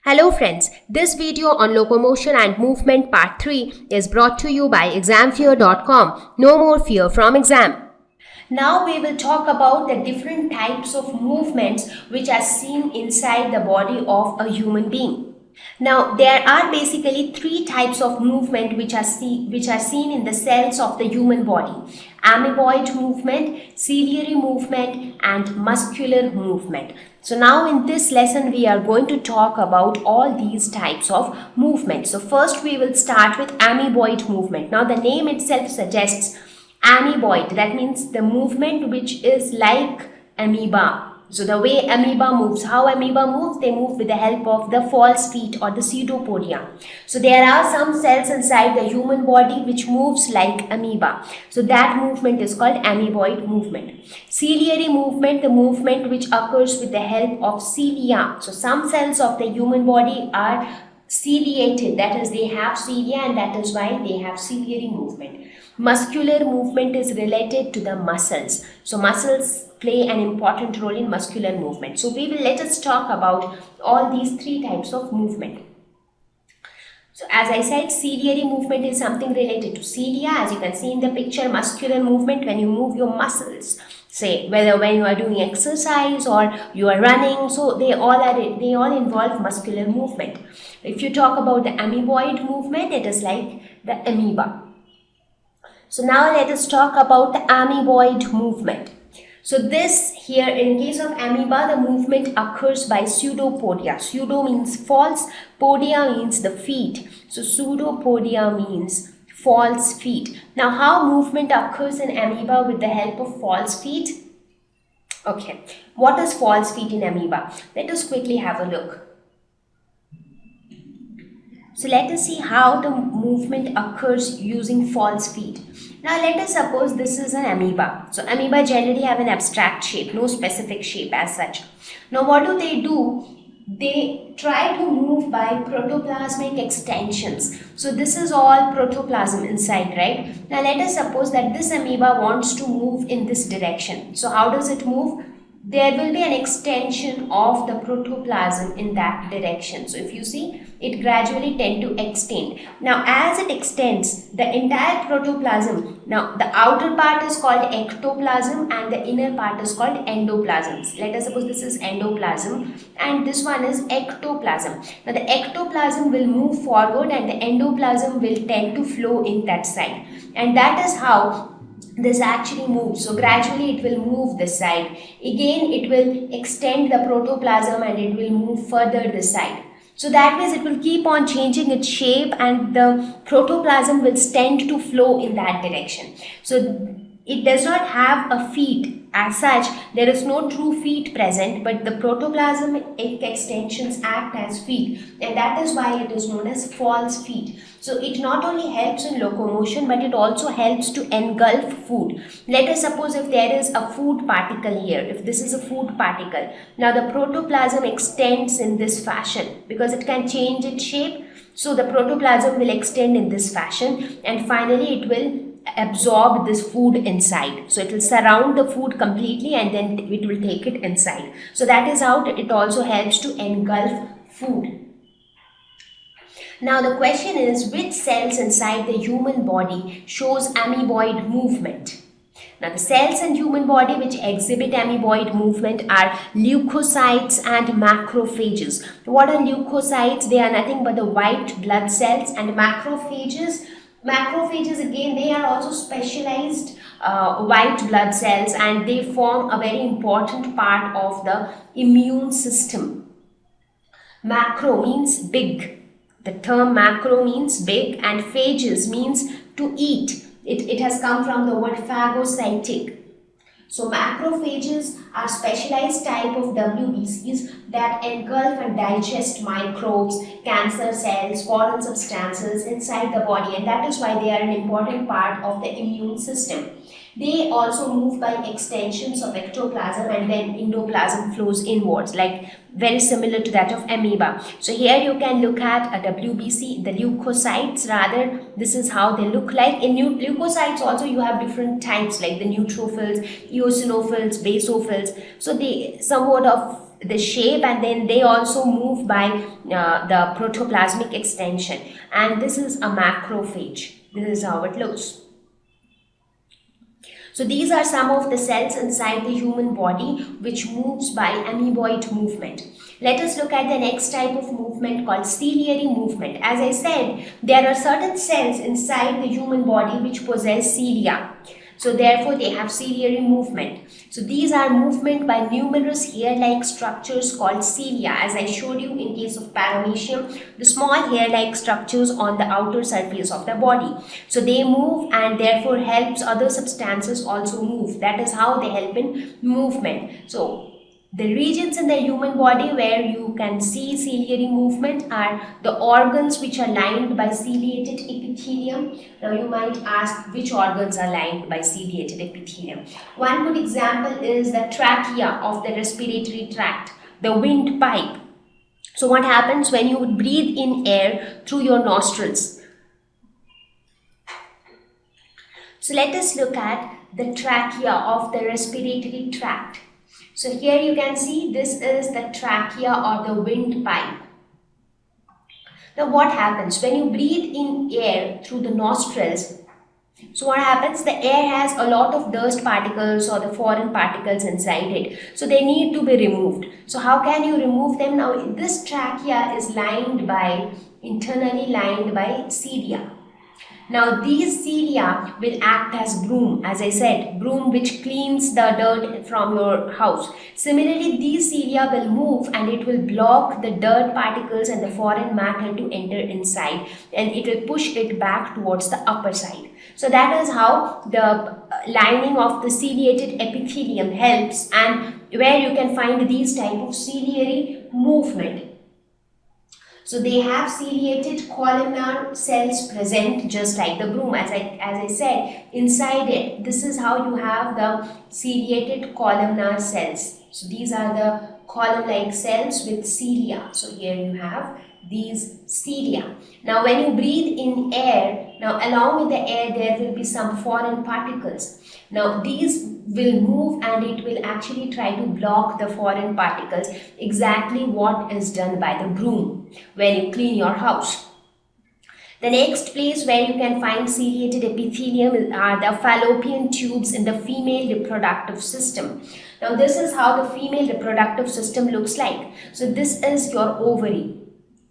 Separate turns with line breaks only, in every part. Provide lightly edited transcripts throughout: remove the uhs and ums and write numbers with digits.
Hello friends, this video on locomotion and movement part 3 is brought to you by examfear.com. No more fear from exam. Now we will talk about the different types of movements which are seen inside the body of a human being. Now there are basically three types of movement which are seen in the cells of the human body: amoeboid movement, ciliary movement, and muscular movement. So now in this lesson we are going to talk about all these types of movements. So first we will start with amoeboid movement. Now the name itself suggests amoeboid, that means the movement which is like amoeba. So the way amoeba moves, how amoeba moves, they move with the help of the false feet or the pseudopodia. So there are some cells inside the human body which moves like amoeba. So that movement is called amoeboid movement. Ciliary movement, the movement which occurs with the help of cilia. So some cells of the human body are ciliated, that is they have cilia, and that is why they have ciliary movement. Muscular movement is related to the muscles. So muscles play an important role in muscular movement. So let us talk about all these three types of movement. So as I said, ciliary movement is something related to cilia. As you can see in the picture, muscular movement, when you move your muscles, say whether when you are doing exercise or you are running, so they all involve muscular movement. If you talk about the amoeboid movement, it is like the amoeba. So now let us talk about the amoeboid movement. So this here, in case of amoeba, the movement occurs by pseudopodia. Pseudo means false, podia means the feet. So pseudopodia means false feet. Now how movement occurs in amoeba with the help of false feet? Okay, what is false feet in amoeba? Let us quickly have a look. So let us see how the movement occurs using false feet. Now let us suppose this is an amoeba. So amoeba generally have an abstract shape, no specific shape as such. Now what do? They try to move by protoplasmic extensions. So this is all protoplasm inside, right? Now let us suppose that this amoeba wants to move in this direction. So how does it move? There will be an extension of the protoplasm in that direction. So if you see, it gradually tend to extend. Now as it extends, the entire protoplasm, now the outer part is called ectoplasm and the inner part is called endoplasm. Let us suppose this is endoplasm and this one is ectoplasm. Now the ectoplasm will move forward and the endoplasm will tend to flow in that side. And that is how this actually moves. So gradually it will move this side. Again it will extend the protoplasm and it will move further this side. So that means it will keep on changing its shape and the protoplasm will tend to flow in that direction. So it does not have a feet as such. There is no true feet present, but the protoplasmic extensions act as feet, and that is why it is known as false feet. So it not only helps in locomotion, but it also helps to engulf food. Let us suppose if there is a food particle here, if this is a food particle, now the protoplasm extends in this fashion because it can change its shape. So the protoplasm will extend in this fashion and finally it will absorb this food inside. So it will surround the food completely and then it will take it inside. So that is how it also helps to engulf food. Now the question is, which cells inside the human body shows amoeboid movement? Now the cells in human body which exhibit amoeboid movement are leukocytes and macrophages. What are leukocytes? They are nothing but the white blood cells, and macrophages again, they are also specialized white blood cells and they form a very important part of the immune system. Macro means big. The term macro means big and phages means to eat. It has come from the word phagocytic. So macrophages are specialized type of WBCs that engulf and digest microbes, cancer cells, foreign substances inside the body, and that is why they are an important part of the immune system. They also move by extensions of ectoplasm and then endoplasm flows inwards, like very similar to that of amoeba. So here you can look at a WBC, the leukocytes rather. This is how they look like. In leukocytes also you have different types like the neutrophils, eosinophils, basophils. So they somewhat of the shape, and then they also move by the protoplasmic extension, and this is a macrophage. This is how it looks. So these are some of the cells inside the human body which moves by amoeboid movement. Let us look at the next type of movement called ciliary movement. As I said, there are certain cells inside the human body which possess cilia. So therefore they have ciliary movement. So these are movement by numerous hair-like structures called cilia. As I showed you in case of paramecium, the small hair-like structures on the outer surface of the body. So they move and therefore helps other substances also move. That is how they help in movement. So the regions in the human body where you can see ciliary movement are the organs which are lined by ciliated epithelium. Now you might ask which organs are lined by ciliated epithelium. One good example is the trachea of the respiratory tract, the windpipe. So what happens when you breathe in air through your nostrils? So let us look at the trachea of the respiratory tract. So here you can see this is the trachea or the windpipe. Now what happens when you breathe in air through the nostrils? So what happens? The air has a lot of dust particles or the foreign particles inside it. So they need to be removed. So how can you remove them? Now this trachea is internally lined by cilia. Now these cilia will act as broom, as I said, broom which cleans the dirt from your house. Similarly, these cilia will move and it will block the dirt particles and the foreign matter to enter inside, and it will push it back towards the upper side. So that is how the lining of the ciliated epithelium helps, and where you can find these type of ciliary movement. So they have ciliated columnar cells present just like the broom. As I said, inside it, this is how you have the ciliated columnar cells. So these are the column-like cells with cilia. So here you have these cilia. Now when you breathe in air, now along with the air there will be some foreign particles. Now these will move and it will actually try to block the foreign particles, exactly what is done by the broom when you clean your house. The next place where you can find ciliated epithelium are the fallopian tubes in the female reproductive system. Now this is how the female reproductive system looks like. So this is your ovary.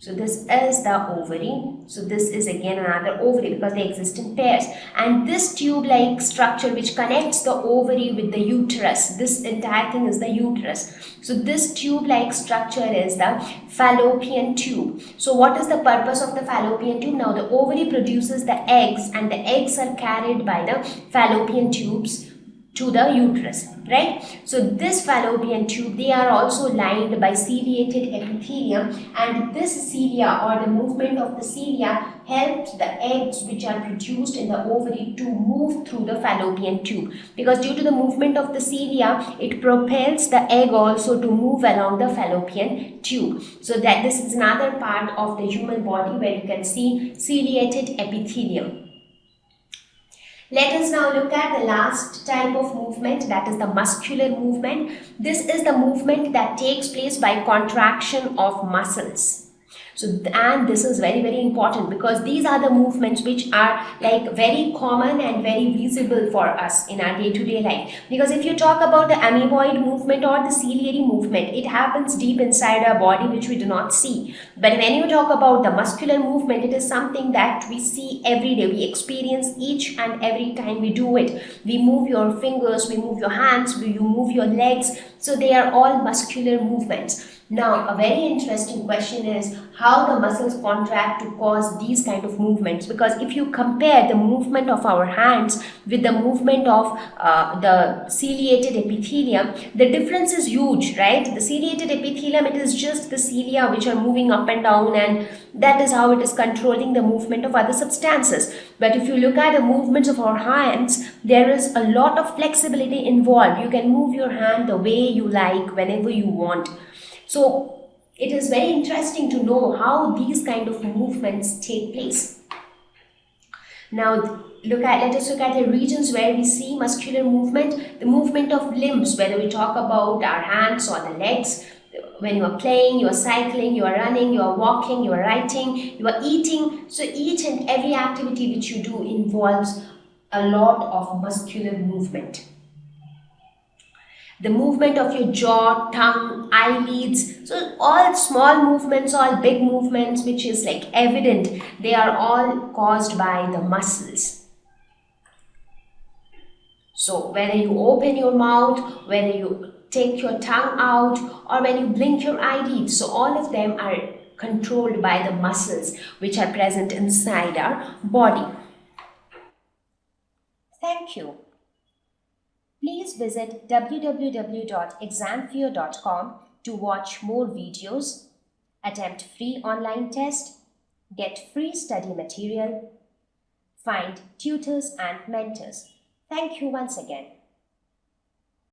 So this is the ovary. So this is again another ovary because they exist in pairs. And this tube-like structure which connects the ovary with the uterus, this entire thing is the uterus. So this tube-like structure is the fallopian tube. So what is the purpose of the fallopian tube? Now the ovary produces the eggs and the eggs are carried by the fallopian tubes to the uterus, right? So this fallopian tube, they are also lined by ciliated epithelium, and this cilia or the movement of the cilia helps the eggs which are produced in the ovary to move through the fallopian tube, because due to the movement of the cilia, it propels the egg also to move along the fallopian tube. So that this is another part of the human body where you can see ciliated epithelium. Let us now look at the last type of movement, that is the muscular movement. This is the movement that takes place by contraction of muscles. So, and this is very, very important because these are the movements which are like very common and very visible for us in our day-to-day life. Because if you talk about the amoeboid movement or the ciliary movement, it happens deep inside our body which we do not see. But when you talk about the muscular movement, it is something that we see every day. We experience each and every time we do it. We move your fingers, we move your hands, you move your legs. So they are all muscular movements. Now, a very interesting question is how the muscles contract to cause these kind of movements, because if you compare the movement of our hands with the movement of the ciliated epithelium, the difference is huge, right? The ciliated epithelium, it is just the cilia which are moving up and down, and that is how it is controlling the movement of other substances. But if you look at the movements of our hands, there is a lot of flexibility involved. You can move your hand the way you like, whenever you want. So it is very interesting to know how these kind of movements take place. Now let us look at the regions where we see muscular movement. The movement of limbs, whether we talk about our hands or the legs, When you are playing, you are cycling, you are running, you are walking, you are writing, you are eating. So each and every activity which you do involves a lot of muscular movement. The movement of your jaw, tongue, eyelids, so all small movements, all big movements, which is like evident, they are all caused by the muscles. So whether you open your mouth, whether you take your tongue out, or when you blink your eyelids, so all of them are controlled by the muscles which are present inside our body. Thank you. Please visit www.examfear.com to watch more videos, attempt free online test, get free study material, find tutors and mentors. Thank you once again.